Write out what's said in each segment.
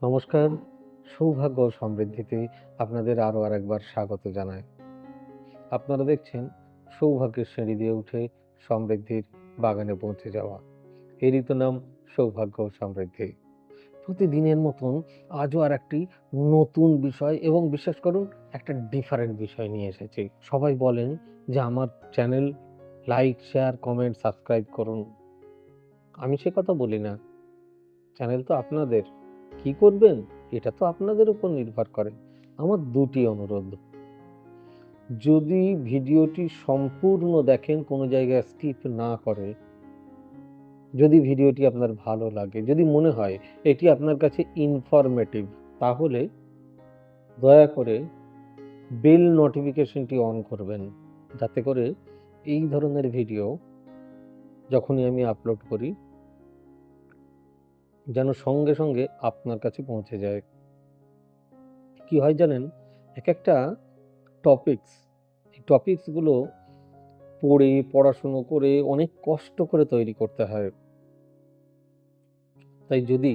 নমস্কার, সৌভাগ্য ও সমৃদ্ধিতে আপনাদের আরও আরেকবার স্বাগত জানাই। আপনারা দেখছেন সৌভাগ্যের সিঁড়ি দিয়ে উঠে সমৃদ্ধির বাগানে পৌঁছে যাওয়া। এরই তো নাম সৌভাগ্য ও সমৃদ্ধি। প্রতিদিনের মতন আজও আরেকটি নতুন বিষয় এবং বিশ্বাস করুন একটা ডিফারেন্ট বিষয় নিয়ে এসেছি। সবাই বলেন যে আমার channel like, share, comment, subscribe করুন। আমি সে কথা বলি না। চ্যানেল তো আপনাদের। কি করবেন? এটা তো আপনাদের উপর নির্ভর করে। আমার ২ টি অনুরোধ। যদি ভিডিওটি সম্পূর্ণ দেখেন, কোনো জায়গায় স্কিপ না করে, যদি ভিডিওটি আপনার ভালো লাগে, যদি মনে হয় এটি আপনার কাছে ইনফরমেটিভ, তাহলে দয়া করে বেল নোটিফিকেশনটি অন করবেন। যাতে করে এই ধরনের ভিডিও যখনই আমি আপলোড করি, যেন সঙ্গে, সঙ্গে আপনার কাছে পৌঁছে যায়। কি হয় জানেন? একেকটা টপিকস, এই টপিকসগুলো পড়াশুনো করে অনেক কষ্ট করে তৈরি করতে হয়। তাই যদি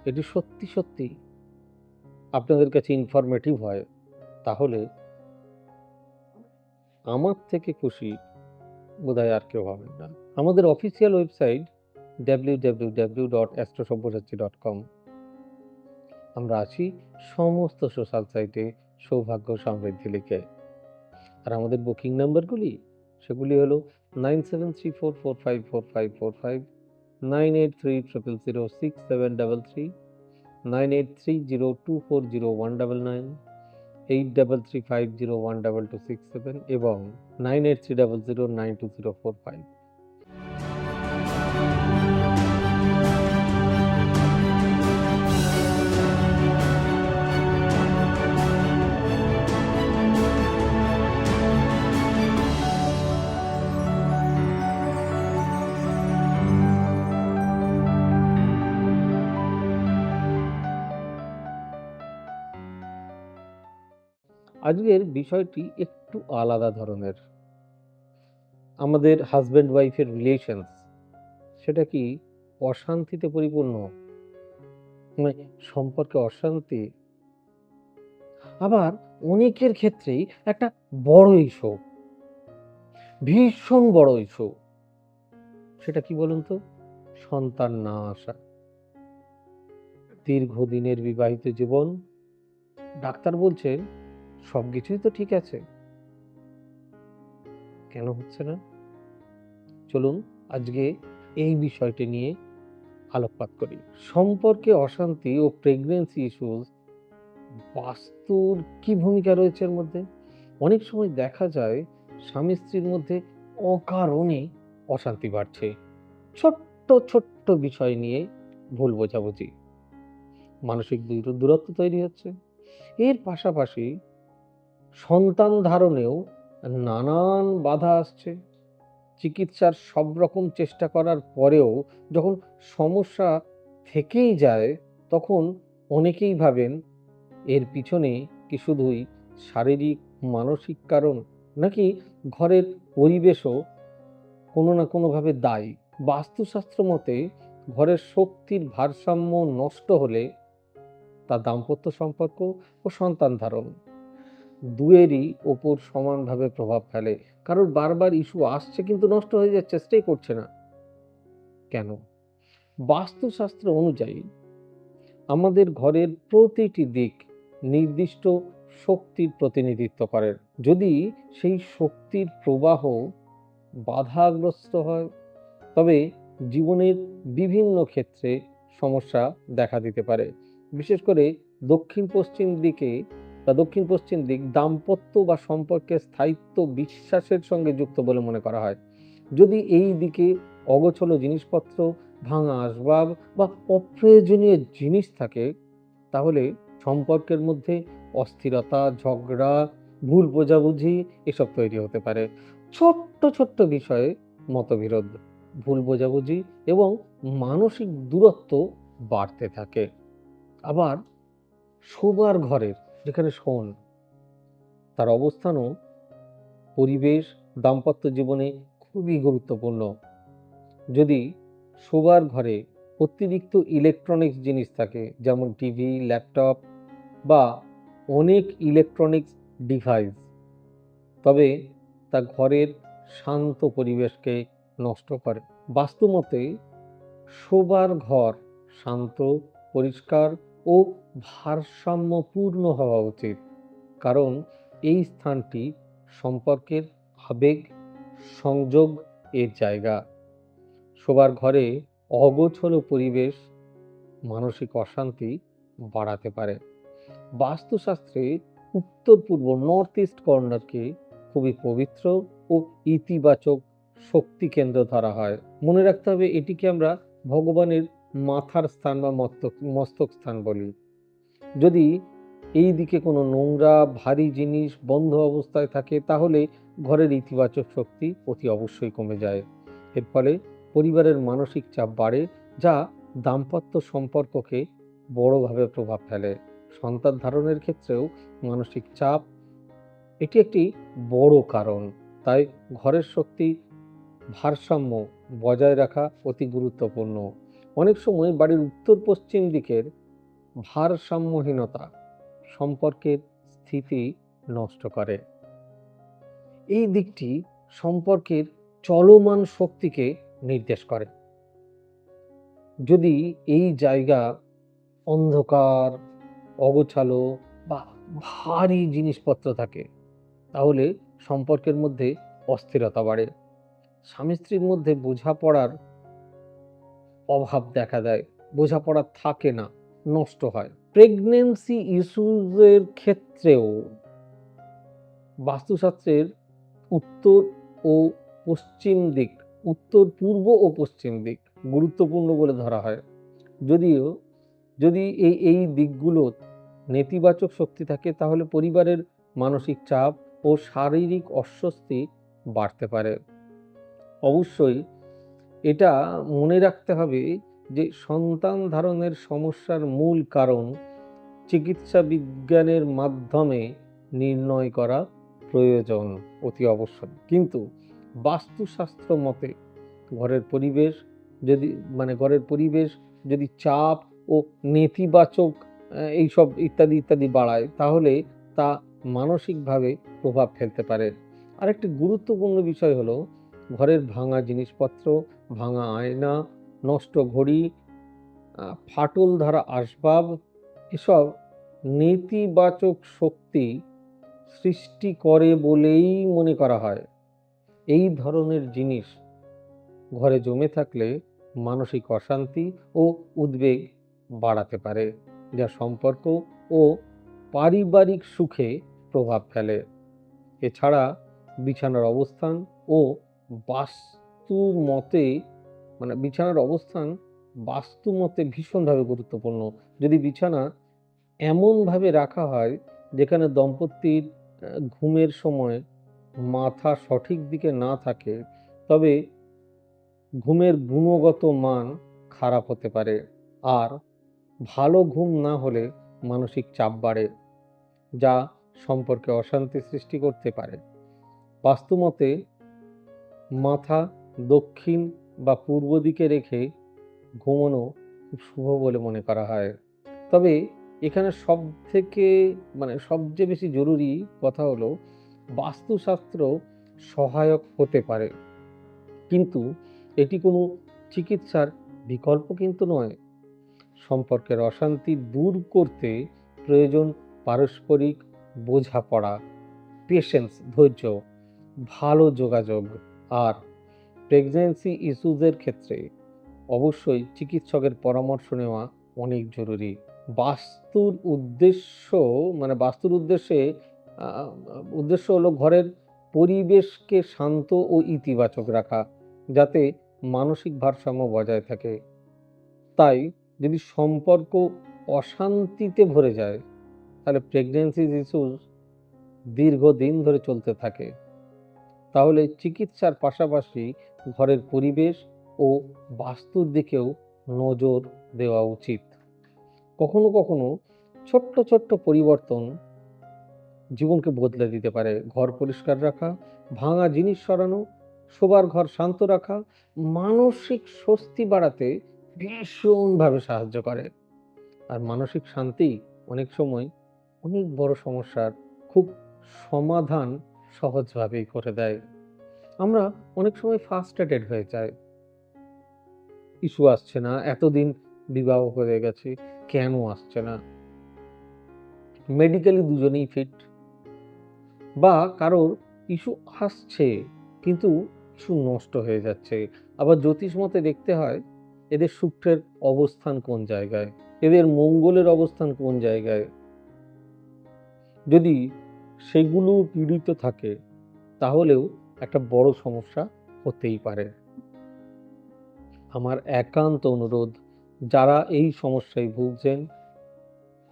এটি সত্যি, সত্যি আপনাদের কাছে ইনফরমেটিভ হয়, তাহলে আমার থেকে খুশি বোধহয় আর কেউ হবেন না। আমাদের অফিসিয়াল ওয়েবসাইট www.astrosavysachi.com। আমরা আছি সমস্ত সোশ্যাল সাইটে সৌভাগ্য সমৃদ্ধি লিখে। আর আমাদের বুকিং নাম্বারগুলি, সেগুলি হলো 9734454545, 9830006733, 9830240199, 8335012267 এবং 9830092045। আজকের বিষয়টি একটু আলাদা ধরনের। আমাদের হাসব্যান্ড ওয়াইফের রিলেশনস, সেটা কি অশান্তিতে পরিপূর্ণ? মানে সম্পর্কে অশান্তি? আবার অনেকের ক্ষেত্রেই একটা বড় ইস্যু, ভীষণ বড় ইস্যু। সেটা কি বলুন তো? সন্তান না আসা। দীর্ঘদিনের বিবাহিত জীবন, ডাক্তার বলছেন সবকিছুই তো ঠিক আছে, কেন হচ্ছে না? চলুন আজকে এই বিষয়টি নিয়ে আলোকপাত করি। সম্পর্কে অশান্তি ও প্রেগন্যান্সি ইস্যুস, বাস্তুর কি ভূমিকা রয়েছে এর মধ্যে? অনেক সময় দেখা যায় স্বামী স্ত্রীর মধ্যে অকারণে অশান্তি বাড়ছে, ছোট্ট ছোট্ট বিষয় নিয়ে ভুল বোঝাবুঝি, মানসিক দূরত্ব তৈরি হচ্ছে। এর পাশাপাশি সন্তান ধারণেও নানান বাধা আসছে। চিকিৎসার সব রকম চেষ্টা করার পরেও যখন সমস্যা থেকেই যায়, তখন অনেকেই ভাবেন এর পিছনে কি শুধুই শারীরিক, মানসিক কারণ, নাকি ঘরের পরিবেশও কোনো না কোনোভাবে দায়ী। বাস্তুশাস্ত্র মতে ঘরের শক্তির ভারসাম্য নষ্ট হলে তা দাম্পত্য সম্পর্ক ও সন্তান ধারণ দুয়েরই ওপর সমানভাবে প্রভাব ফেলে। কারোর বারবার ইস্যু আসছে কিন্তু নষ্ট হয়ে যাচ্ছে, চেষ্টাই করছে না। কেন? বাস্তুশাস্ত্র অনুযায়ী আমাদের ঘরের প্রতিটি দিক নির্দিষ্ট শক্তির প্রতিনিধিত্ব করে। যদি সেই শক্তির প্রবাহ বাধাগ্রস্ত হয়, তবে জীবনের বিভিন্ন ক্ষেত্রে সমস্যা দেখা দিতে পারে। বিশেষ করে দক্ষিণ পশ্চিম দিক দাম্পত্য বা সম্পর্কের স্থায়িত্ব বিশ্বাসের সঙ্গে যুক্ত বলে মনে করা হয়। যদি এই দিকে অগোছালো জিনিসপত্র, ভাঙা আসবাব বা অপ্রয়োজনীয় জিনিস থাকে, তাহলে সম্পর্কের মধ্যে অস্থিরতা, ঝগড়া, ভুল বোঝাবুঝি এসব তৈরি হতে পারে। ছোট্ট ছোট্ট বিষয়ে মতবিরোধ, ভুল বোঝাবুঝি এবং মানসিক দূরত্ব বাড়তে থাকে। আবার শোবার ঘরের, যেখানে শোন, তার অবস্থানও পরিবেশ দাম্পত্য জীবনে খুবই গুরুত্বপূর্ণ। যদি শোবার ঘরে অতিরিক্ত ইলেকট্রনিক্স জিনিস থাকে, যেমন টিভি, ল্যাপটপ বা অনেক ইলেকট্রনিক্স ডিভাইস, তবে তা ঘরের শান্ত পরিবেশকে নষ্ট করে। বাস্তুমতে শোবার ঘর শান্ত, পরিষ্কার ও ভারসাম্যপূর্ণ হওয়া উচিত, কারণ এই স্থানটি সম্পর্কের আবেগ, সংযোগ এর জায়গা। শোবার ঘরে অগোছালো পরিবেশ মানসিক অশান্তি বাড়াতে পারে। বাস্তুশাস্ত্রে উত্তর পূর্ব নর্থ ইস্ট কর্নারকে খুবই পবিত্র ও ইতিবাচক শক্তি কেন্দ্র ধরা হয়। মনে রাখতে হবে, এটিকে আমরা ভগবানের মাথার স্থান বা মস্তক স্থান বলি। যদি এই দিকে কোনো নোংরা ভারী জিনিস বন্ধ অবস্থায় থাকে, তাহলে ঘরের ইতিবাচক শক্তি অতি অবশ্যই কমে যায়। এর ফলে পরিবারের মানসিক চাপ বাড়ে, যা দাম্পত্য সম্পর্ককে বড়ভাবে প্রভাব ফেলে। সন্তান ধারণের ক্ষেত্রেও মানসিক চাপ এটি একটি বড় কারণ। তাই ঘরের শক্তি ভারসাম্য বজায় রাখা অতি গুরুত্বপূর্ণ। অনেক সময় বাড়ির উত্তর পশ্চিম দিকের ভারসাম্যহীনতা সম্পর্কের স্থিতি নষ্ট করে। এই দিকটি সম্পর্কের চলমান শক্তিকে নির্দেশ করে। যদি এই জায়গা অন্ধকার, অগোছালো বা ভারী জিনিসপত্র থাকে, তাহলে সম্পর্কের মধ্যে অস্থিরতা বাড়ে, স্বামী স্ত্রীর মধ্যে বোঝাপড়ার অভাব দেখা দেয়, বোঝাপড়া থাকে না, নষ্ট হয়। প্রেগনেন্সি ইস্যুজের ক্ষেত্রেও বাস্তুশাস্ত্রের উত্তর ও পশ্চিম দিক, উত্তর পূর্ব ও পশ্চিম দিক গুরুত্বপূর্ণ বলে ধরা হয়। যদিও যদি এই দিকগুলো নেতিবাচক শক্তি থাকে, তাহলে পরিবারের মানসিক চাপ ও শারীরিক অস্বস্তি বাড়তে পারে। অবশ্যই এটা মনে রাখতে হবে যে সন্তান ধারণের সমস্যার মূল কারণ চিকিৎসা বিজ্ঞানের মাধ্যমে নির্ণয় করা প্রয়োজন অতি অবশ্যই। কিন্তু বাস্তুশাস্ত্র মতে ঘরের পরিবেশ ঘরের পরিবেশ যদি চাপ ও নেতিবাচক এইসব ইত্যাদি ইত্যাদি বাড়ায়, তাহলে তা মানসিকভাবে প্রভাব ফেলতে পারে। আরেকটি গুরুত্বপূর্ণ বিষয় হলো ঘরের ভাঙা জিনিসপত্র, ভাঙা আয়না, নষ্ট ঘড়ি, ফাটল ধরা আসবাব, এসব নেতিবাচক শক্তি সৃষ্টি করে বলেই মনে করা হয়। এই ধরনের জিনিস ঘরে জমে থাকলে মানসিক অশান্তি ও উদ্বেগ বাড়াতে পারে, যা সম্পর্ক ও পারিবারিক সুখে প্রভাব ফেলে। এছাড়া বিছানার অবস্থান ও বাস্তু মতে বিছানার অবস্থান বাস্তু মতে ভীষণভাবে গুরুত্বপূর্ণ। যদি বিছানা এমনভাবে রাখা হয় যেখানে দম্পতির ঘুমের সময় মাথা সঠিক দিকে না থাকে, তবে ঘুমের গুণগত মান খারাপ হতে পারে। আর ভালো ঘুম না হলে মানসিক চাপ বাড়ে, যা সম্পর্কে অশান্তি সৃষ্টি করতে পারে। বাস্তুমতে মাথা দক্ষিণ বা পূর্ব দিকে রেখে ঘুমানো খুব শুভ বলে মনে করা হয়। তবে এখানে সবচেয়ে বেশি জরুরি কথা হলো, বাস্তুশাস্ত্র সহায়ক হতে পারে, কিন্তু এটি কোনো চিকিৎসার বিকল্প কিন্তু নয়। সম্পর্কের অশান্তি দূর করতে প্রয়োজন পারস্পরিক বোঝাপড়া, পেশেন্স, ধৈর্য, ভালো যোগাযোগ। আর প্রেগন্যান্সি ইস্যুজের ক্ষেত্রে অবশ্যই চিকিৎসকের পরামর্শ নেওয়া অনেক জরুরি। বাস্তুর উদ্দেশ্য বাস্তুর উদ্দেশ্য হলো ঘরের পরিবেশকে শান্ত ও ইতিবাচক রাখা, যাতে মানসিক ভারসাম্য বজায় থাকে। তাই যদি সম্পর্ক অশান্তিতে ভরে যায়, তাহলে প্রেগন্যান্সি ইস্যুজ দীর্ঘদিন ধরে চলতে থাকে। তাহলে চিকিৎসার পাশাপাশি ঘরের পরিবেশ ও বাস্তুর দিকেও নজর দেওয়া উচিত। কখনো কখনো ছোট্ট ছোট্ট পরিবর্তন জীবনকে বদলে দিতে পারে। ঘর পরিষ্কার রাখা, ভাঙা জিনিস সরানো, শোবার ঘর শান্ত রাখা, মানসিক স্বস্তি বাড়াতে ভীষণভাবে সাহায্য করে। আর মানসিক শান্তি অনেক সময় অনেক বড় সমস্যার খুব সমাধান সহজভাবেই করে দেয়। আমরা অনেক সময় ফ্রাস্ট্রেটেড হয়ে যাই, ইস্যু আসছে না, এতদিন বিবাহ হয়ে গেছে, কেন আসছে না? মেডিকেলি দুজনেই ফিট, বা কারোর ইস্যু আসছে কিন্তু ইস্যু নষ্ট হয়ে যাচ্ছে। আবার জ্যোতিষ মতে দেখতে হয় এদের শুক্রের অবস্থান কোন জায়গায়, এদের মঙ্গলের অবস্থান কোন জায়গায়। যদি সেগুলো পীড়িত থাকে তাহলেও একটা বড় সমস্যা হতেই পারে। আমার একান্ত অনুরোধ, যারা এই সমস্যায় ভুগছেন,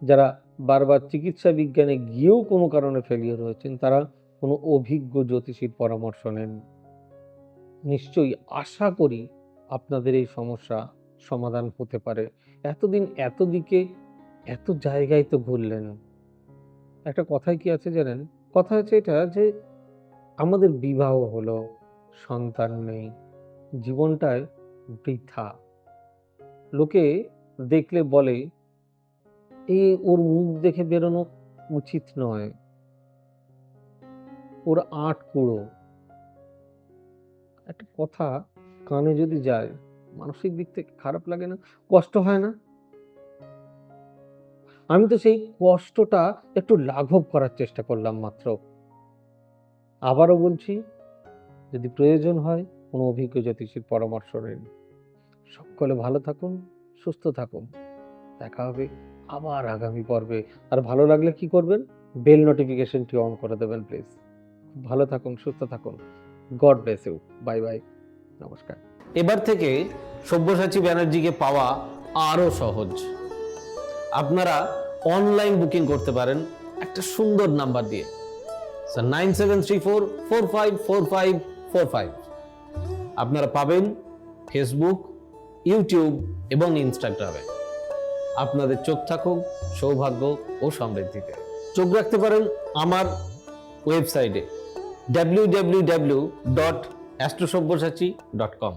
যারা বারবার চিকিৎসা বিজ্ঞানে গিয়েও কোনো কারণে ফেলিওর হয়েছেন, তারা কোনো অভিজ্ঞ জ্যোতিষীর পরামর্শ নেন। নিশ্চয়ই আশা করি আপনাদের এই সমস্যা সমাধান হতে পারে। এতদিন এত দিকে এত জায়গায় তো ঘুরলেন। একটা কথায় কি আছে জানেন? কথা হচ্ছে এটা যে আমাদের বিবাহ হলো, সন্তান নেই, জীবনটায় বৃথা। লোকে দেখলে বলে, ওর মুখ দেখে বেরোনো উচিত নয়, ওর আঁটকুড়ো। একটা কথা কানে যদি যায়, মানসিক দিক থেকে খারাপ লাগে না? কষ্ট হয় না? আমি তো সেই কষ্টটা একটু লাঘব করার চেষ্টা করলাম মাত্র। আবারও বলছি, যদি প্রয়োজন হয় কোনো অভিজ্ঞ জ্যোতিষীর পরামর্শ নিন। সকলে ভালো থাকুন, সুস্থ থাকুন। দেখা হবে আবার আগামী পর্বে। আর ভালো লাগলে কি করবেন? বেল নোটিফিকেশনটি অন করে দেবেন প্লিজ। ভালো থাকুন, সুস্থ থাকুন। God bless you. Bye bye. নমস্কার। এবার থেকে সব্যসাচী ব্যানার্জিকে পাওয়া আরো সহজ। আপনারা অনলাইন বুকিং করতে পারেন একটা সুন্দর নাম্বার দিয়ে, 9734454545। আপনারা পাবেন ফেসবুক, ইউটিউব এবং ইনস্টাগ্রামে। আপনাদের চোখ থাকুক সৌভাগ্য ও সমৃদ্ধিতে। চোখ রাখতে পারেন আমার ওয়েবসাইটে www.astrosabbossachi.com।